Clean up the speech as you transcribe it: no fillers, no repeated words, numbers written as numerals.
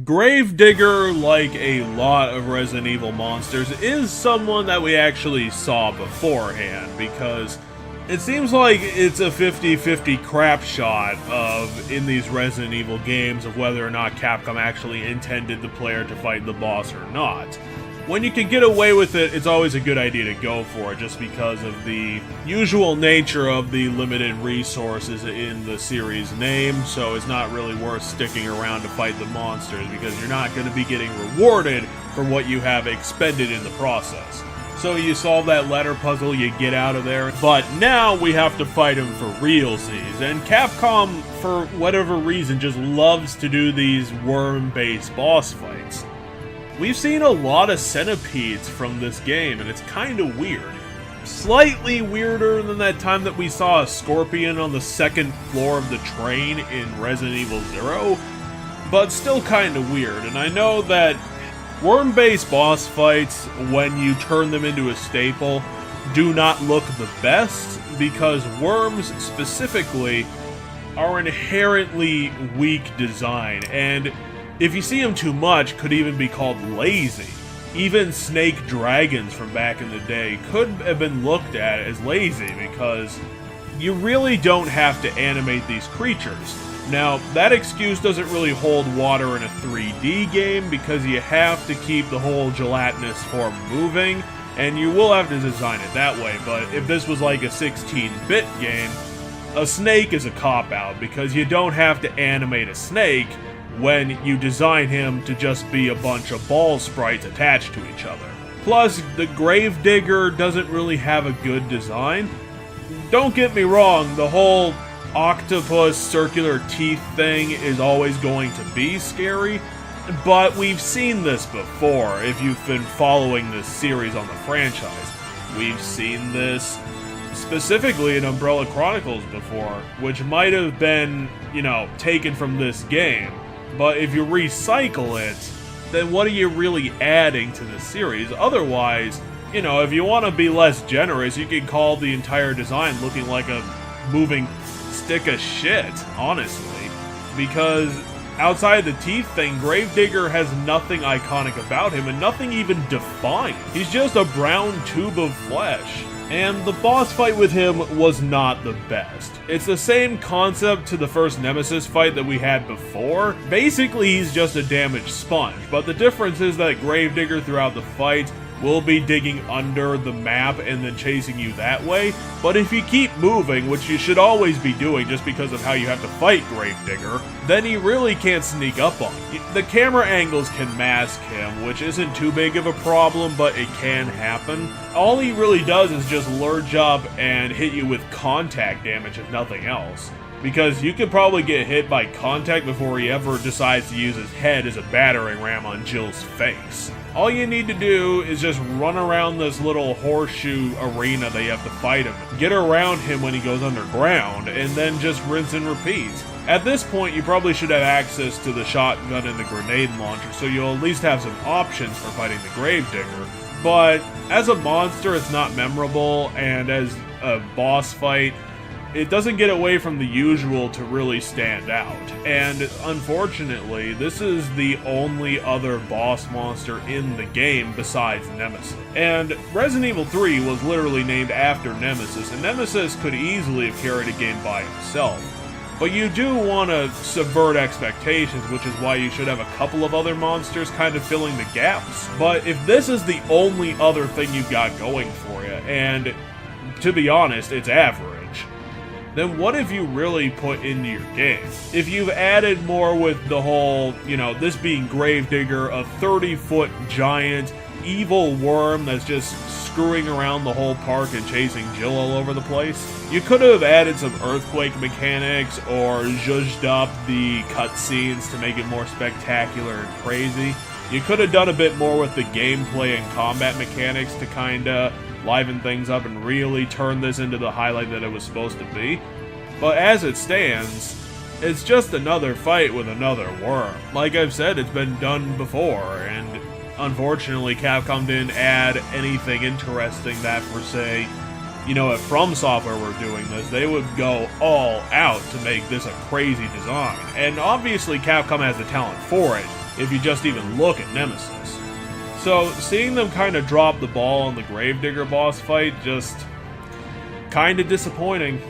Gravedigger, like a lot of Resident Evil monsters, is someone that we actually saw beforehand, because it seems like it's a 50-50 crap shot in these Resident Evil games of whether or not Capcom actually intended the player to fight the boss or not. When you can get away with it, it's always a good idea to go for it, just because of the usual nature of the limited resources in the series name, so it's not really worth sticking around to fight the monsters, because you're not going to be getting rewarded for what you have expended in the process. So you solve that letter puzzle, you get out of there, but now we have to fight him for realsies, and Capcom, for whatever reason, just loves to do these worm-based boss fights. We've seen a lot of centipedes from this game, and it's kinda weird. Slightly weirder than that time that we saw a scorpion on the second floor of the train in Resident Evil 0, but still kinda weird. And I know that worm-based boss fights, when you turn them into a staple, do not look the best, because worms specifically are inherently weak design, and if you see them too much, could even be called lazy. Even snake dragons from back in the day could have been looked at as lazy, because you really don't have to animate these creatures. Now, that excuse doesn't really hold water in a 3D game, because you have to keep the whole gelatinous form moving, and you will have to design it that way, but if this was like a 16-bit game, a snake is a cop-out, because you don't have to animate a snake when you design him to just be a bunch of ball sprites attached to each other. Plus, the Gravedigger doesn't really have a good design. Don't get me wrong, the whole octopus circular teeth thing is always going to be scary, but we've seen this before if you've been following this series on the franchise. We've seen this specifically in Umbrella Chronicles before, which might have been, taken from this game. But if you recycle it, then what are you really adding to the series? Otherwise, if you want to be less generous, you can call the entire design looking like a moving stick of shit, honestly. Because outside the teeth thing, Gravedigger has nothing iconic about him and nothing even defined. He's just a brown tube of flesh. And the boss fight with him was not the best. It's the same concept to the first Nemesis fight that we had before. Basically, he's just a damaged sponge, but the difference is that Gravedigger throughout the fight will be digging under the map and then chasing you that way, but if you keep moving, which you should always be doing just because of how you have to fight Gravedigger, then he really can't sneak up on you. The camera angles can mask him, which isn't too big of a problem, but it can happen. All he really does is just lurch up and hit you with contact damage if nothing else. Because you could probably get hit by contact before he ever decides to use his head as a battering ram on Jill's face. All you need to do is just run around this little horseshoe arena that you have to fight him, get around him when he goes underground, and then just rinse and repeat. At this point, you probably should have access to the shotgun and the grenade launcher, so you'll at least have some options for fighting the Gravedigger. But as a monster, it's not memorable, and as a boss fight, it doesn't get away from the usual to really stand out. And unfortunately, this is the only other boss monster in the game besides Nemesis. And Resident Evil 3 was literally named after Nemesis, and Nemesis could easily have carried a game by himself. But you do want to subvert expectations, which is why you should have a couple of other monsters kind of filling the gaps. But if this is the only other thing you've got going for you, and to be honest, it's average, then what have you really put into your game? If you've added more with the whole, this being Gravedigger, a 30-foot giant evil worm that's just screwing around the whole park and chasing Jill all over the place, you could have added some earthquake mechanics or zhuzhed up the cutscenes to make it more spectacular and crazy. You could have done a bit more with the gameplay and combat mechanics to kinda liven things up and really turn this into the highlight that it was supposed to be. But as it stands, it's just another fight with another worm. Like I've said, it's been done before, and unfortunately, Capcom didn't add anything interesting that, per se, you know, if From Software were doing this, they would go all out to make this a crazy design. And obviously, Capcom has the talent for it, if you just even look at Nemesis. So, seeing them kind of drop the ball on the Gravedigger boss fight, just kind of disappointing.